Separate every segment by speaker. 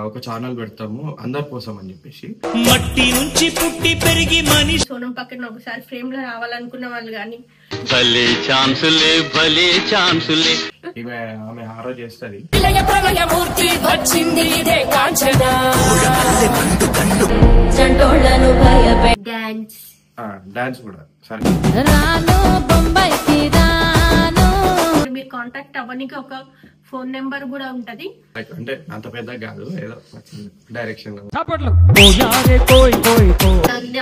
Speaker 1: ఒక ఛానల్ పెడతాము అందరి కోసం అని చెప్పేసి.
Speaker 2: మట్టి నుంచి పుట్టి పెరిగి మనిషి
Speaker 3: సోనం పక్కన ఒకసారి ఫ్రేమ్ లో రావాలనుకున్న వాళ్ళు గానీ
Speaker 1: ఆమె హారో చేస్తుంది. డాన్స్ కూడా సరే.
Speaker 3: మీరు కాంటాక్ట్ అవ్వడానికి ఒక ఫోన్ నెంబర్ కూడా ఉంటది.
Speaker 1: అంటే అంత పెద్ద కాదు, ఏదో డైరెక్షన్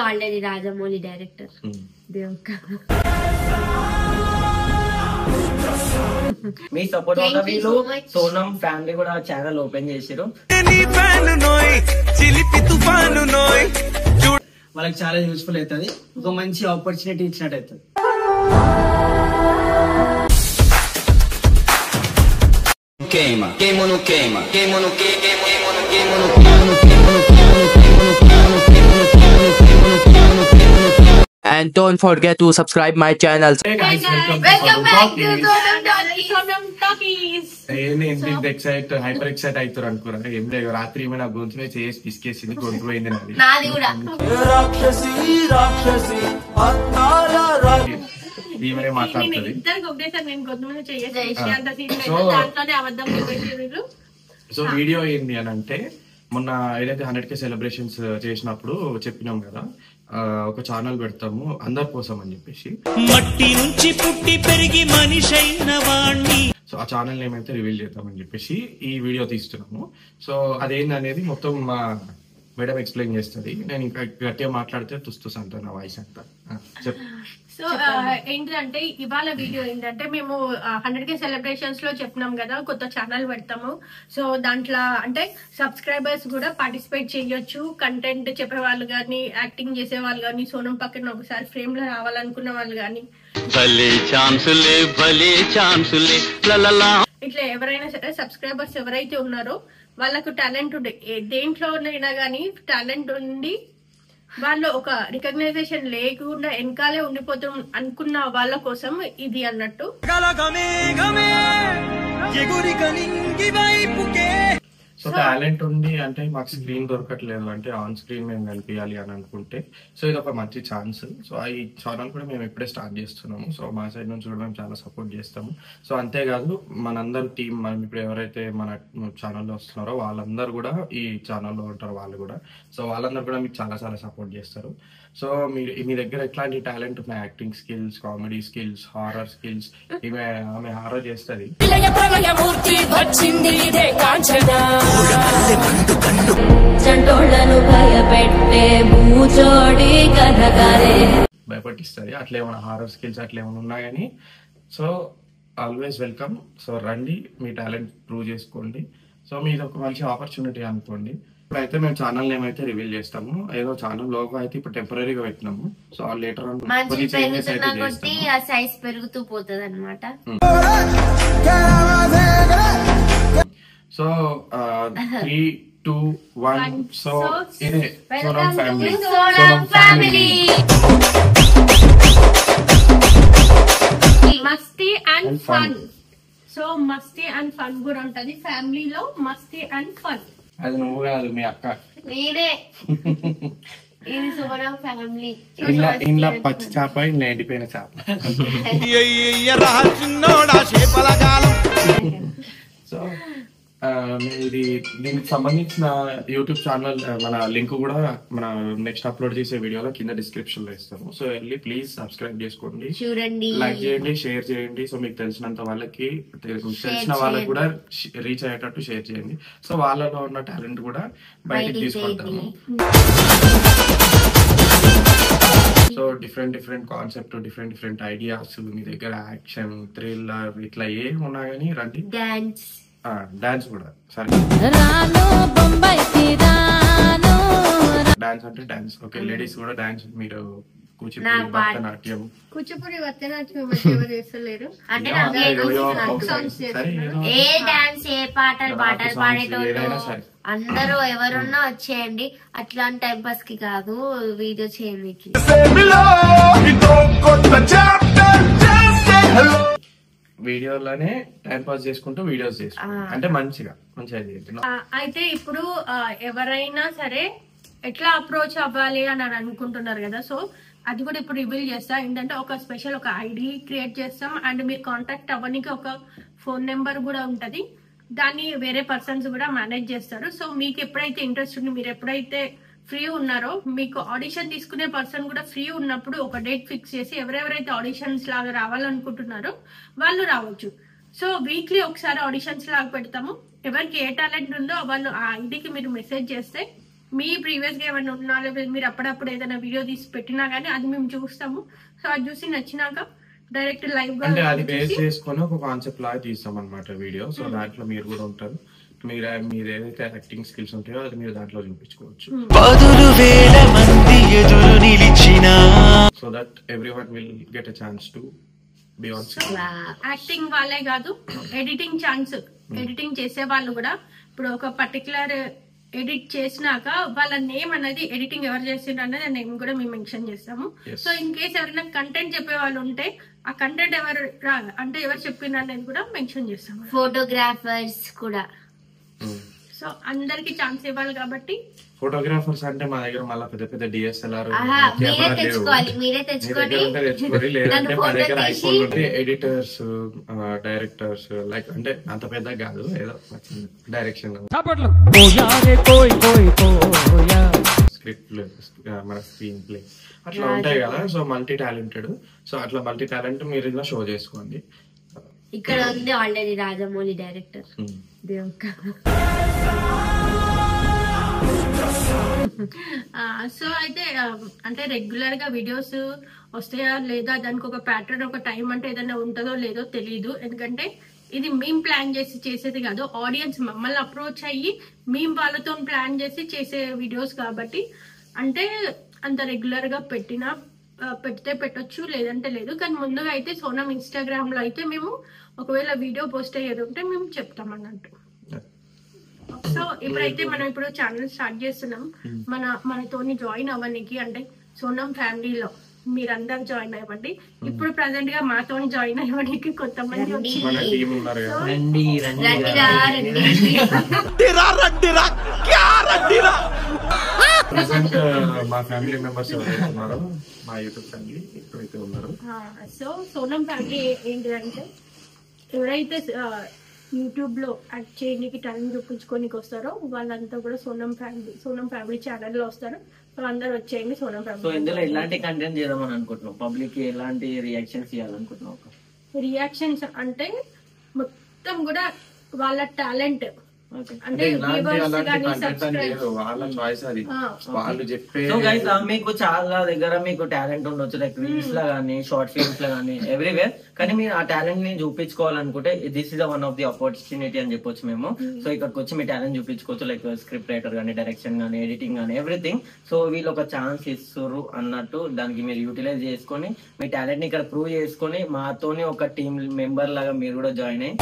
Speaker 4: ఆల్రెడీ రాజమౌళి డైరెక్టర్.
Speaker 5: మీ సపోర్ట్ వల్ల వీళ్ళు సోనం ఫ్యామిలీ కూడా ఛానల్ ఓపెన్ చేసారు. వాళ్ళకి చాలా యూస్ఫుల్ అవుతుంది, ఒక మంచి ఆపర్చునిటీ ఇచ్చినట్టు అవుతుంది.
Speaker 6: And don't forget to subscribe my channel.
Speaker 1: Hey guys, welcome to
Speaker 3: Sonam Talkies.
Speaker 1: Hyper excite అవుతారు అనుకురా. ఏం లేదు, రాత్రి ఏమైనా గొంతు మీద చేసి పిసికేసింది, గొంతు పోయింది నాది. ఈమెనే మాట్లాడుతుంది. సో వీడియో ఏంటి అని అంటే, మొన్న ఏదైతే 100K సెలబ్రేషన్స్ చేసినప్పుడు చెప్పినాం కదా, ఒక ఛానల్ పెడతాము అందరి కోసం అని చెప్పేసి.
Speaker 2: మట్టి నుంచి పుట్టి పెరిగి మనిషి అయిన వాణ్ణి.
Speaker 1: సో ఆ ఛానల్ నేమ్ అయితే రివీల్ చేద్దామని చెప్పేసి ఈ వీడియో తీస్తున్నాము. సో అదేంటి అనేది మొత్తం మా మేడం ఎక్స్ప్లెయిన్ చేస్తుంది. నేను ఇంకా గట్టిగా మాట్లాడితే తుస్తూస్ అంటాను, నా వాయిస్ అంతా.
Speaker 3: సో ఏంటంటే ఇవాళ వీడియో ఏంటంటే, మేము 100K సెలబ్రేషన్స్ లో చెప్పినాం కదా కొత్త ఛానల్ పెడతాము. సో దాంట్లో అంటే సబ్స్క్రైబర్స్ కూడా పార్టిసిపేట్ చేయొచ్చు. కంటెంట్ చెప్పే వాళ్ళు గానీ, యాక్టింగ్ చేసే వాళ్ళు గానీ, సోనం పక్కన ఒకసారి ఫ్రేమ్ లో రావాలనుకున్న వాళ్ళు గానీ, ఇట్లా ఎవరైనా సరే సబ్స్క్రైబర్స్ ఎవరైతే ఉన్నారో వాళ్ళకు టాలెంట్ ఉండే దేంట్లోనైనా గానీ టాలెంట్ ఉండి వాళ్ళు ఒక రికగ్నైజేషన్ లేకుండా వెనకాలే ఉండిపోతాం అనుకున్న వాళ్ళ కోసం ఇది అన్నట్టు.
Speaker 1: సో టాలెంట్ ఉంది అంటే మాకు స్క్రీన్ దొరకట్లేదు అంటే ఆన్ స్క్రీన్ మేము కనిపించాలి అని అనుకుంటే, సో ఇది ఒక మంచి ఛాన్స్. సో ఈ ఛానల్ కూడా మేము ఇప్పుడే స్టార్ట్ చేస్తున్నాము. సో మా సైడ్ నుంచి కూడా మేము చాలా సపోర్ట్ చేస్తాము. సో అంతేకాదు మనందరు టీం, మనం ఇప్పుడు ఎవరైతే మన ఛానల్లో వస్తున్నారో వాళ్ళందరూ కూడా ఈ ఛానల్లో ఉంటారు వాళ్ళు కూడా. సో వాళ్ళందరూ కూడా మీకు చాలా చాలా సపోర్ట్ చేస్తారు. సో మీ దగ్గర ఎట్లాంటి టాలెంట్ ఉన్నాయి, acting skills, comedy skills, horror skills, ఆమె హారో చేస్తుంది. భయపట్టిస్తుంది. అట్లా ఏమైనా హారర్ స్కిల్స్ అట్లా ఏమైనా ఉన్నా కానీ సో ఆల్వేస్ వెల్కమ్. సో రండి, మీ టాలెంట్ ప్రూవ్ చేసుకోండి. సో మీది ఒక మంచి ఆపర్చునిటీ అనుకోండి. ఇప్పుడైతే మేము ఛానల్ నేమ్ అయితే రివీల్ చేస్తాము. ఏదో ఛానల్ లోగో అయితే ఇప్పుడు టెంపరీగా పెట్టినాము. సో లేటర్ ఆన్ కొన్ని చేంజెస్ అయితే చేస్తాము.
Speaker 4: సైజ్ పెరుగుతూ పోతుంది అన్నమాట.
Speaker 1: సో 3, 2, 1. సో ఇదే Sonam family.
Speaker 3: Masti and fun. So Masti and fun కూడా ఉంటది ఫ్యామిలీలో. మస్తీ అండ్ ఫన్
Speaker 1: అది నువ్వు కాదు, మీ అక్క.
Speaker 4: నేనే. ఇది సోనం ఫ్యామిలీ.
Speaker 1: ఇంట్లో పచ్చి చేప, ఇంట్లో ఎండిపోయిన చేప. సో ఇది దీనికి సంబంధించిన యూట్యూబ్ ఛానల్ మన లింక్ కూడా మన నెక్స్ట్ అప్లోడ్ చేసే వీడియోలో కింద డిస్క్రిప్షన్ లో ఇస్తాము. సో వెళ్ళి ప్లీజ్ సబ్స్క్రైబ్ చేసుకోండి, లైక్ చేయండి, షేర్ చేయండి. సో మీకు తెలిసినంత వాళ్ళకి, తెలిసిన వాళ్ళకి కూడా రీచ్ అయ్యేటట్టు షేర్ చేయండి. సో వాళ్ళలో ఉన్న టాలెంట్ కూడా బయటికి తీసుకుంటాము. So different concept, different ideas మీ దగ్గర, యాక్షన్, థ్రిల్లర్ ఇట్లా ఏమి ఉన్నా గానీ రండి. డాన్స్ కూడా సరే. డాన్స్ అంటే డాన్స్ ఓకే. లేడీస్ కూడా డాన్స్, మీరు కూచిపూడి, భరతనాట్యం.
Speaker 3: కూచిపూడి భరతనాట్యం ఎవరు చేస్తలేరు అంటే
Speaker 4: ఏ డాన్స్, ఏ పాటలు పాడేటోళ్ళు అందరూ ఎవరున్నా వచ్చేయండి. అట్లాంటి టైం పాస్ కి కాదు, వీడియో చేయండి.
Speaker 1: వీడియోలోనే టైం పాస్ చేసుకుంటూ వీడియోస్ చేసుకుంటాం అంటే మంచిగా చేద్దాం.
Speaker 3: అయితే ఇప్పుడు ఎవరైనా సరే ఎట్లా అప్రోచ్ అవ్వాలి అని అనుకుంటున్నారు కదా, సో అది కూడా ఇప్పుడు రివీల్ చేస్తా. ఏంటంటే ఒక స్పెషల్ ఒక ఐడి క్రియేట్ చేస్తాం అండ్ మీరు కాంటాక్ట్ అవ్వడానికి ఒక ఫోన్ నెంబర్ కూడా ఉంటది. దాన్ని వేరే పర్సన్స్ కూడా మేనేజ్ చేస్తారు. సో మీకు ఎప్పుడైతే ఇంట్రెస్ట్ ఉంది, మీరు ఎప్పుడైతే ఫ్రీ ఉన్నారో, మీకు ఆడిషన్ తీసుకునే పర్సన్ కూడా ఫ్రీ ఉన్నప్పుడు ఒక డేట్ ఫిక్స్ చేసి ఎవరెవరైతే ఆడిషన్స్ లాగా రావాలనుకుంటున్నారో వాళ్ళు రావచ్చు. సో వీక్లీ ఒకసారి ఆడిషన్స్ లాగా పెడతాము. ఎవరికి ఏ టాలెంట్ ఉందో వాళ్ళు ఆ ఐడికి మీరు మెసేజ్ చేస్తే మీ ప్రీవియస్ గా ఏమైనా ఉన్నా లేదా మీరు అప్పుడప్పుడు ఏదైనా వీడియో తీసి పెట్టినా గానీ అది మేము చూస్తాము. సో అది చూసి నచ్చినాక డైరెక్ట్ లైవ్ గా
Speaker 1: అంటే అది బేస్ చేసుకొని ఒక కాన్సెప్ట్ లాగా తీస్తాం అన్నమాట వీడియో. సో దాంట్లో మీరు కూడా ఉంటారు. మీరు ఏదైతే యాక్టింగ్ స్కిల్స్ ఉంటాయో అది మీరు దాంట్లో చూపించుకోవచ్చు. So that everyone will get a chance to be on screen.
Speaker 3: Acting వాళ్ళే కాదు, ఎడిటింగ్ ఛాన్స్, ఎడిటింగ్ చేసే వాళ్ళు కూడా ఇప్పుడు ఒక పర్టికులర్ ఎడిట్ చేసినాక వాళ్ళ నేమ్ అనేది ఎడిటింగ్ ఎవరు చేసిండ్రు అనేది నేమ్ కూడా మేము మెన్షన్ చేస్తాము. సో ఇన్ కేస్ ఎవరైనా కంటెంట్ చెప్పే వాళ్ళు ఉంటే ఆ కంటెంట్ ఎవరు అంటే ఎవరు చెప్పిండ్రు అనేది కూడా మెన్షన్ చేస్తాము.
Speaker 4: ఫోటోగ్రాఫర్స్ కూడా.
Speaker 3: సో అందరికి ఛాన్స్ ఇవ్వాలి కాబట్టి
Speaker 1: ఫోటోగ్రాఫర్స్ అంటే మా దగ్గర మళ్ళీ పెద్ద పెద్ద డిఎస్ఎల్ఆర్
Speaker 4: మీరే తెచ్చుకోవాలి
Speaker 1: లేదంటే మా దగ్గర ఐఫోన్ ఉంటే ఎడిటర్స్ డైరెక్టర్స్ లైక్ అంటే అంత పెద్ద కాదు, ఏదో డైరెక్షన్ స్క్రిప్ట్ మన స్క్రీన్ ప్లే అట్లా ఉంటాయి కదా. సో మల్టీ టాలెంటెడ్, సో అట్లా మల్టీ టాలెంట్ మీరు ఇలా షో చేసుకోండి.
Speaker 4: ఇక్కడ ఉంది ఆల్రెడీ రాజమౌళి డైరెక్టర్.
Speaker 3: సో అయితే అంటే రెగ్యులర్ గా వీడియోస్ వస్తాయా లేదా, దానికి ఒక ప్యాటర్న్ ఒక టైం అంటే ఏదైనా ఉంటుందో లేదో తెలియదు. ఎందుకంటే ఇది మేము ప్లాన్ చేసి చేసేది కాదు, ఆడియన్స్ మమ్మల్ని అప్రోచ్ అయ్యి మేము వాళ్ళతో ప్లాన్ చేసి చేసే వీడియోస్ కాబట్టి అంటే అంత రెగ్యులర్ గా పెడితే పెట్టొచ్చు, లేదంటే లేదు. కానీ ముందుగా అయితే సోనం ఇన్స్టాగ్రామ్ లో అయితే మేము ఒకవేళ వీడియో పోస్ట్ అయ్యేది ఉంటే మేము చెప్తాం అన్నట్టు. సో ఇప్పుడైతే మనం ఇప్పుడు ఛానల్ స్టార్ట్ చేస్తున్నాం. మనతోని జాయిన్ అవ్వడానికి అంటే సోనం ఫ్యామిలీలో మీరందరూ జాయిన్ అవ్వండి. ఇప్పుడు ప్రెసెంట్ గా మాతో జాయిన్ అవ్వడానికి కొంతమంది వచ్చి
Speaker 1: ప్రెసెంట్ మా ఫ్యామిలీ మెంబర్స్ ఎవరైతే ఉన్నారో మా యూట్యూబ్ ఫ్యామిలీ ఇప్పుడైతే ఉన్నారు.
Speaker 3: సో సోనం ఫ్యామిలీ ఏంటిదంటే ఎవరైతే యూట్యూబ్ లో యాక్ట్ చేయడానికి టాలెంట్ చూపించుకోనికి వస్తారో వాళ్ళంతా కూడా సోనం ఫ్యామిలీ ఛానల్ లో వస్తారు. అందరూ వచ్చేయండి సోనం ఫ్యామిలీ.
Speaker 5: సో ఇందులో ఎలాంటి కంటెంట్ చేద్దామని అనుకుంటున్నాం, పబ్లిక్ కి ఎలాంటి రియాక్షన్స్ ఇవ్వాలనుకుంటున్నాం?
Speaker 3: రియాక్షన్స్ అంటే మొత్తం కూడా వాళ్ళ టాలెంట్ అంటే
Speaker 1: వాళ్ళ చాయిస్ అది, వాళ్ళు చెప్పే.
Speaker 5: సో గైస్ మీకు చాలా దగ్గర మీకు టాలెంట్ ఉండొచ్చు, లైక్ రీల్స్ లా గానీ షార్ట్ ఫిల్మ్స్ లా గానీ ఎవ్రీవేర్. కానీ మీరు ఆ టాలెంట్ ని చూపించుకోవాలనుకుంటే this is one of the opportunity అని చెప్పొచ్చు మేము. సో ఇక్కడికి వచ్చి మీ టాలెంట్ చూపించుకోవచ్చు, లైక్ స్క్రిప్ట్ రైటర్ గానీ, డైరెక్షన్ గానీ, ఎడిటింగ్ గానీ, ఎవ్రీథింగ్. సో వీళ్ళు ఒక ఛాన్స్ ఇస్తుర్రు అన్నట్టు దానికి మీరు యూటిలైజ్ చేసుకొని మీ టాలెంట్ ని ఇక్కడ ప్రూవ్ చేసుకొని మాతోని ఒక టీమ్ మెంబర్ లాగా మీరు కూడా జాయిన్ అయ్యి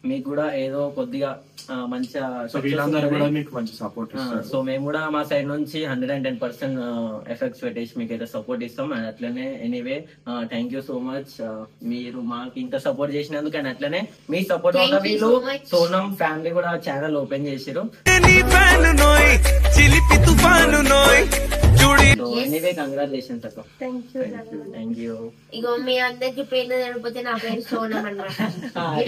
Speaker 5: మీకు కూడా ఏదో కొద్దిగా మంచిగా
Speaker 1: సపోర్ట్.
Speaker 5: సో మేము కూడా మా సైడ్ నుంచి 110% ఎఫెక్ట్స్ పెట్టేసి మీకు అయితే సపోర్ట్ ఇస్తాం. అండ్ అట్లనే anyway thank you so much మీరు మాకు ఇంత సపోర్ట్ చేసినందుకు. అండ్ అట్లనే మీ సపోర్ట్ వల్ల వీళ్ళు సోనం ఫ్యామిలీ కూడా ఛానల్ ఓపెన్ చేసారు. ఎనీవే కంగ్రాచులేషన్స్ అక్క. Thank you.
Speaker 4: ఇగో మీ అందరికి పేర్లు తెలియకపోతే నా పేరు సోనం అన్నమాట.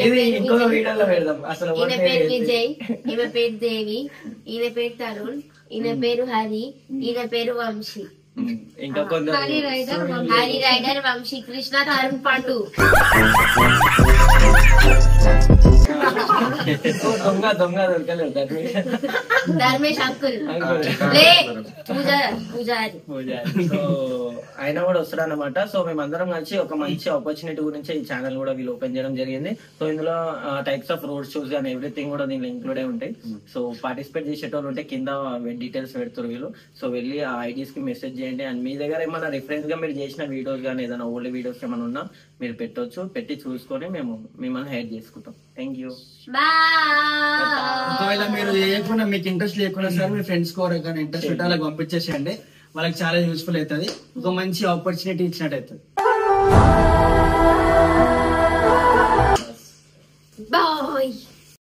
Speaker 5: ఇది ఇంకో వీడియోలో పెడదాం. అసలు
Speaker 4: ఈయన పేరు విజయ్, ఈమె పేరు దేవి, ఈయన పేరు తరుణ్, ఈయన పేరు హరి, ఈయన పేరు వంశీ.
Speaker 5: ఇంకా కొందరు
Speaker 4: హరి రైడర్, వంశీ కృష్ణ, తరుణ్ పండు.
Speaker 5: దొంగ దొరకలేదు
Speaker 4: ధర్మేష్ అంకుల్, పూజారి.
Speaker 5: సో ఆయన కూడా వస్తాడు అనమాట. సో మేమందరం కలిసి ఒక మంచి ఆపర్చునిటీ గురించి ఈ ఛానల్ కూడా వీళ్ళు ఓపెన్ చేయడం జరిగింది. సో ఇందులో types of road shows and everything కూడా దీనిలో ఇంక్లూడ్ అయి ఉంటాయి. సో పార్టిసిపేట్ చేసేటోళ్ళు ఉంటే కింద డీటెయిల్స్ పెడతారు వీళ్ళు. సో వెళ్ళి ఆ ఐడీస్ కి మెసేజ్ చేయండి. అండ్ మీ దగ్గర ఏమైనా రిఫరెన్స్ గా మీరు చేసిన వీడియోస్ కానీ ఏదైనా ఓల్డ్ వీడియోస్ ఏమైనా ఉన్నా మీరు పెట్టొచ్చు. పెట్టి చూసుకొని మేము మిమ్మల్ని హైడ్ చేసుకుంటాం. Thank you.
Speaker 7: ఒకవేళ మీరు చేయకుండా మీకు ఇంట్రెస్ట్ లేకుండా సార్ మీ ఫ్రెండ్స్ కూడా కానీ ఇంట్రెస్ట్ ఉంటే వాళ్ళకి పంపించేసేయండి. వాళ్ళకి చాలా యూస్ఫుల్ అవుతుంది, ఒక మంచి ఆపర్చునిటీ ఇచ్చినట్టు అవుతుంది.
Speaker 4: బాయ్.